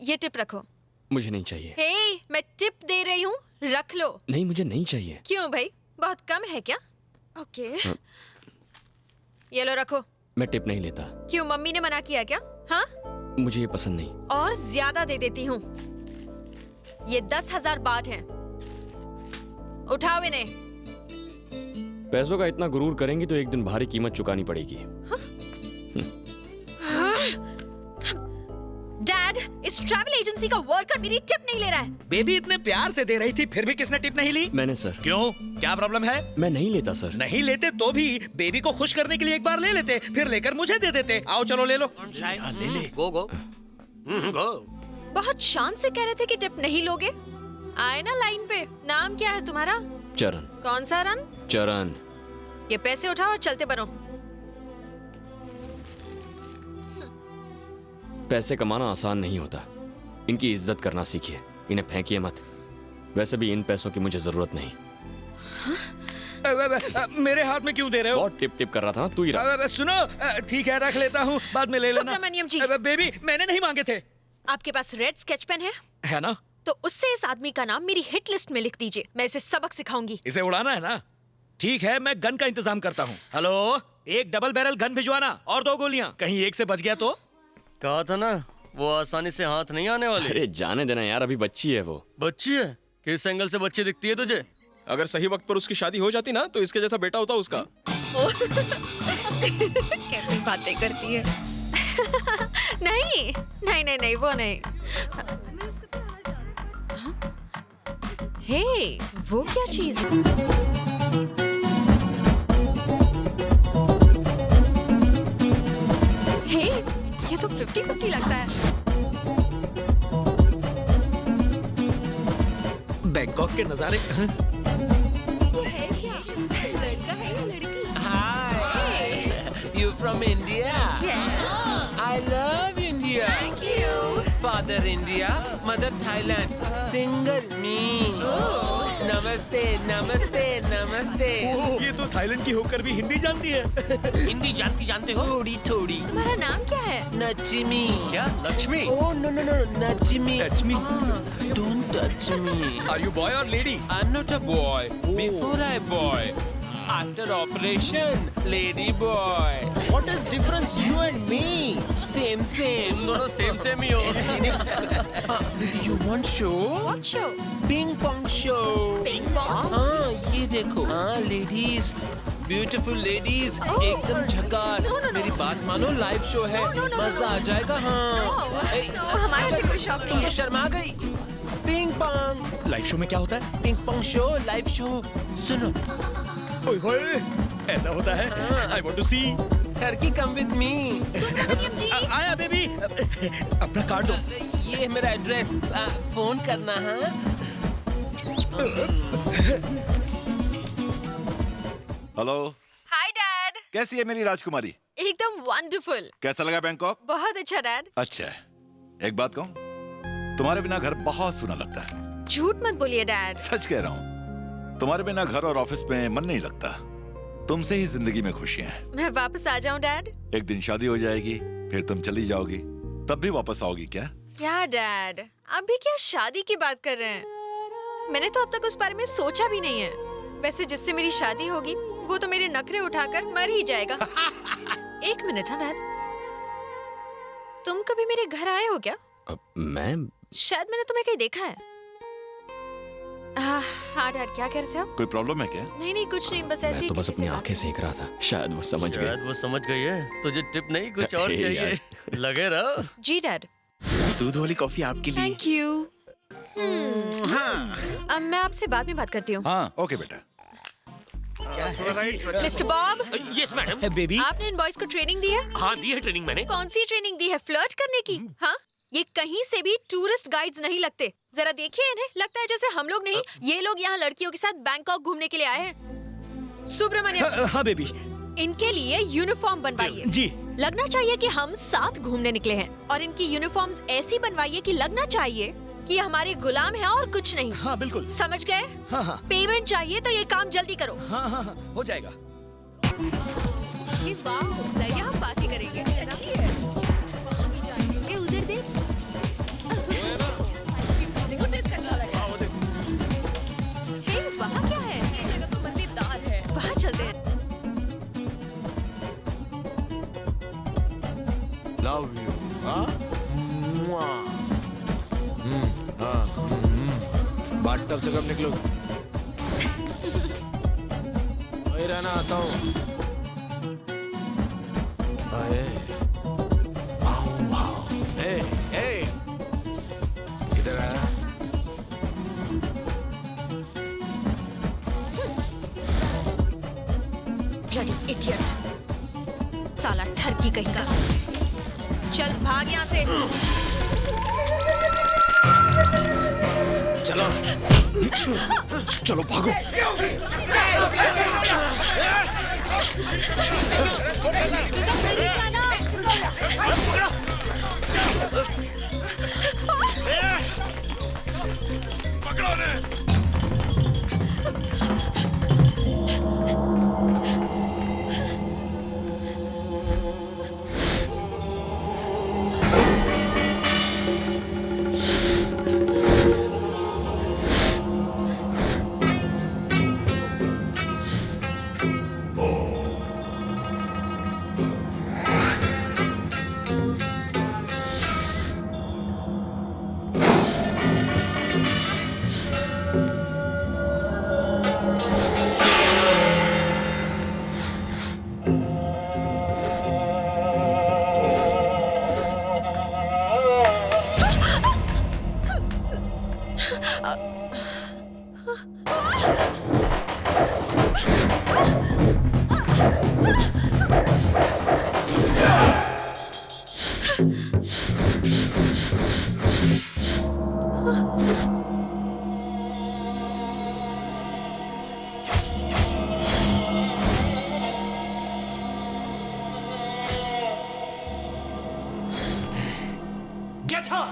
ये टिप रखो। मुझे नहीं चाहिए। हे, मैं टिप दे रही हूँ, रख लो। नहीं, मुझे नहीं चाहिए। क्यों भाई, बहुत कम है क्या? ओके। ये लो रखो। मैं टिप नहीं लेता। क्यों, मम्मी ने मना किया क्या? हाँ, मुझे ये पसंद नहीं। और ज्यादा दे देती हूँ। ये 10,000 बात हैं। उठाओ इन्हें। पैसों का इतना गुरूर करेंगी तो एक दिन भारी कीमत चुकानी पड़ेगी। डैड, इस ट्रैवल एजेंसी का वर्कर मेरी टिप नहीं ले रहा है। बेबी इतने प्यार से दे रही थी, फिर भी किसने टिप नहीं ली? मैंने सर। क्यों, क्या प्रॉब्लम है? मैं नहीं लेता सर। नहीं लेते तो भी बेबी को खुश करने के लिए एक बार ले लेते, फिर लेकर मुझे दे देते। आओ चलो ले लो। ले ले। गो गो गो। बहुत शान से कह रहे थे कि टिप नहीं लोगे। आए ना लाइन पे। नाम क्या है तुम्हारा? चरण। कौन सा रन? चरण। ये पैसे उठाओ और चलते बनो। पैसे कमाना आसान नहीं होता। इनकी इज्जत करना सीखिए, इन्हें फेंकिए मत। वैसे भी इन पैसों की मुझे जरूरत नहीं। मेरे हाथ में क्यों दे रहे हो? बहुत टिप टिप कर रहा था, तू ही रख। सुनो, ठीक है रख लेता हूँ, बाद में ले लेना। सुब्रमण्यम जी। बेबी मैंने नहीं मांगे थे। आपके पास रेड स्केच पेन है ना? तो उससे इस आदमी का नाम मेरी हिट लिस्ट में लिख दीजिए। मैं इसे सबक सिखाऊंगी। इसे उड़ाना है ना? ठीक है, मैं गन का इंतजाम करता हूँ। हेलो, एक डबल बैरल गन भिजवाना और 2 गोलियां। कहीं एक से बच गया तो? कहा था ना, वो आसानी से हाथ नहीं आने वाली। अरे जाने देना यार, अभी बच्ची है वो। बच्ची है? किस एंगल से बच्ची दिखती है तुझे? अगर सही वक्त पर उसकी शादी हो जाती ना तो इसके जैसा बेटा होता उसका। कैसी बातें करती है। नहीं नहीं नहीं नहीं, वो नहीं। हे, वो क्या चीज है? हे, ये तो 50-50 लगता है। बैंकॉक के नजारे। है क्या? लड़का है या लड़की? Hi, you from India? Yes. I love India. Thank you. Father India, mother Thailand. Single me. नमस्ते नमस्ते नमस्ते। ये तो थाईलैंड की होकर भी हिंदी जानती है। हिंदी जानते हो? थोड़ी थोड़ी। तुम्हारा नाम क्या है? नचिमी। क्या? Lakshmi? Oh no no no, नचिमी। Touch me. Don't touch me. Are you boy or lady? I'm not a boy. Before I boy. After operation, lady boy. What is difference you and me? Same same. तुम दोनों same same ही हो। You want show? What show? Ping pong show. Ping pong? हाँ ये देखो, हाँ ladies, beautiful ladies, एकदम झकास। No, no, no. मेरी बात मानो, लाइव शो है, No, no, no, मजा आ जाएगा। हाँ No, हमारे से कोई शौक नहीं तो है। शर्मा गई। पिंग पोंग लाइव शो में क्या होता है? Ping pong show, live show. सुनो, ओए होए, ऐसा होता है। I want to see. Turkey come with me. Subramaniam ji. आया बेबी, अपना कार्ड दो। ये है मेरा एड्रेस, फोन करना। हाँ हेलो, हाय डैड। कैसी है मेरी राजकुमारी? एकदम वंडरफुल। कैसा लगा बैंकॉक? बहुत अच्छा डैड। अच्छा है, एक बात कहूँ, तुम्हारे बिना घर बहुत सुना लगता है। झूठ मत बोलिए डैड। सच कह रहा हूँ, तुम्हारे बिना घर और ऑफिस में मन नहीं लगता। तुमसे ही जिंदगी में खुशियां हैं। मैं वापस आ जाऊं डैड? एक दिन शादी हो जाएगी, फिर तुम चली जाओगी, तब भी वापस आओगी क्या? क्या डैड, अभी क्या शादी की बात कर रहे हैं? मैंने तो अब तक उस बारे में सोचा भी नहीं है। वैसे जिससे मेरी शादी होगी वो तो मेरे नखरे उठाकर मर ही जाएगा। एक मिनट। हाँ डैड, तुम कभी मेरे घर आए हो क्या? मैं? शायद मैंने तुम्हें कहीं देखा है। हाँ डैड, क्या कह रहे थे आप? कोई प्रॉब्लम है क्या? नहीं नहीं, कुछ नहीं, बस ऐसे मैं ही तो बस किसी से अपनी बात आंखें सेक रहा था। शायद वो समझ गए। शायद वो समझ गई है। तुझे टिप नहीं, कुछ और हे चाहिए। लगे रहो। जी डैड। दूध वाली कॉफी आपके लिए। Thank you. अब मैं आपसे बाद में बात करती हूँ। हाँ ओके बेटा। Mister Bob, yes madam. Baby, आपने इन बॉयज को ट्रेनिंग दी है? हाँ दी है ट्रेनिंग मैंने। कौन सी ट्रेनिंग दी है? फ्लर्ट करने की? हाँ, ये कहीं से भी टूरिस्ट गाइड्स नहीं लगते। जरा देखिए इन्हें, लगता है जैसे हम लोग नहीं, ये लोग यहाँ लड़कियों के साथ बैंकॉक घूमने के लिए आए हैं। सुब्रमण्यम, हाँ बेबी इनके लिए यूनिफॉर्म बनवाइए। जी। लगना चाहिए कि हम साथ घूमने निकले हैं, और इनकी यूनिफॉर्म्स ऐसी बनवाइए कि लगना चाहिए कि हमारे गुलाम हैं और कुछ नहीं। हाँ बिल्कुल। समझ गए? हाँ हाँ पेमेंट चाहिए तो ये काम जल्दी करो। हाँ हाँ हाँ, हो जाएगा। यहाँ पार्टी करेंगे। अच्छी है। ये उधर देख। बाथटब से कब निकलो? वही रहना, आता हूँ। किधर आया? ब्लडी इडियट, साला ठरकी कहीं का। चल भाग यहाँ से। चलो चलो भागो। Get her!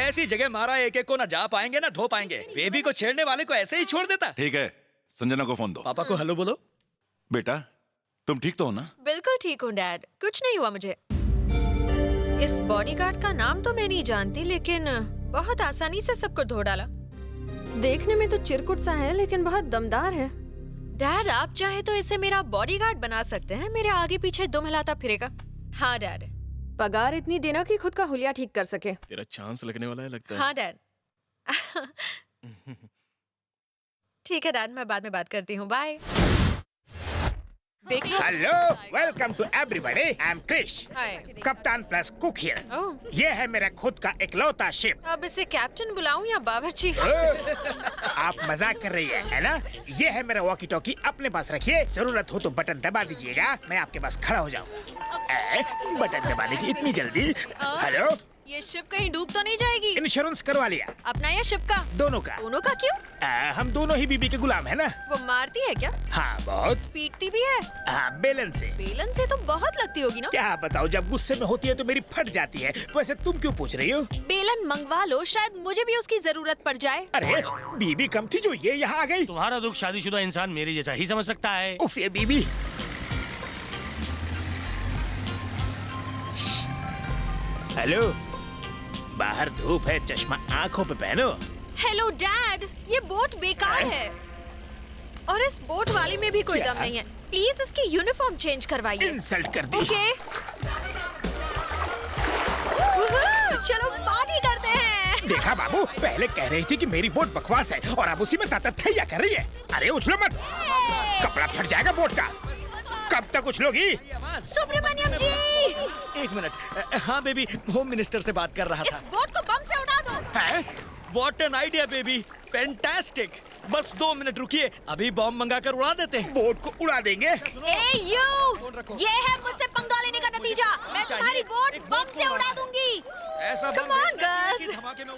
ऐसी जगह मारा एक एक को ना जा पाएंगे ना धो पाएंगे। बेबी को छेड़ने वाले को ऐसे ही छोड़ देता। ठीक है, संजना को फोन दो। पापा को हेलो बोलो। बेटा तुम ठीक तो हो ना? बिल्कुल ठीक हूँ डैड, कुछ नहीं हुआ मुझे। इस बॉडीगार्ड का नाम तो मैं नहीं जानती, लेकिन बहुत आसानी से सबको धो डाला। देखने में तो चिरकुट सा है, लेकिन बहुत दमदार है। डैड आप चाहे तो इसे मेरा बॉडीगार्ड बना सकते हैं, मेरे आगे पीछे दुम हिलाता फिरेगा। हाँ डैड। पगार इतनी देना कि खुद का हुलिया ठीक कर सके। तेरा चांस लगने वाला है लगता है। हाँ डैड। ठीक है डैड, मैं बाद में बात करती हूँ, बाय। देख लो। Hello, welcome to everybody. I am Krish, hi. कप्तान प्लस कुक हियर। ओह, ये है मेरा खुद का इकलौता शिप। अब इसे कैप्टन बुलाऊं या बावर्ची? आप मजाक कर रही है ना? ये है मेरा वॉकी टॉकी, अपने पास रखिए, जरूरत हो तो बटन दबा दीजिएगा, मैं आपके पास खड़ा हो जाऊंगा। बटन दबाने की इतनी जल्दी? हेलो, ये शिप कहीं डूब तो नहीं जाएगी? इंश्योरेंस करवा लिया? अपना या शिप का? दोनों का। दोनों का क्यों? हम दोनों ही बीबी के गुलाम है ना। वो मारती है क्या? हाँ बहुत। पीटती भी है? हाँ बेलन से। बेलन से तो बहुत लगती होगी ना? क्या बताओ, जब गुस्से में होती है तो मेरी फट जाती है। वैसे तुम क्यों पूछ रही हो? बेलन मंगवा लो, शायद मुझे भी उसकी जरूरत पड़ जाए। अरे बीबी कम थी जो ये यहाँ आ गई। तुम्हारा दुख शादीशुदा इंसान मेरे जैसा ही समझ सकता है। उफ ये बीबी। हेलो, बाहर धूप है, चश्मा आंखों पे पहनो। हेलो डैड, ये बोट बेकार है और इस बोट वाले में भी कोई दम नहीं है। प्लीज इसकी यूनिफॉर्म चेंज करवाइए। इंसल्ट कर दी। ओके। चलो पार्टी करते हैं। देखा बाबू, पहले कह रही थी कि मेरी बोट बकवास है और अब उसी में तातथैया कर रही है। अरे उछलो मत, कपड़ा फट जाएगा बोट का। कब तक उछलोगी? सुब्रमण्यम जी, एक मिनट। हाँ बेबी, होम मिनिस्टर से बात कर रहा इस था। बोट को बम से उड़ा दो। What an idea baby, fantastic. बस 2 मिनट रुकिए, अभी बॉम्ब मंगाकर उड़ा देते हैं। बोट को उड़ा देंगे। ए यू, ये है मुझसे पंगा लेने का नतीजा। मैं तुम्हारी बोट बम से उड़ा दूंगी। ऐसा Come on, girls. धमाके में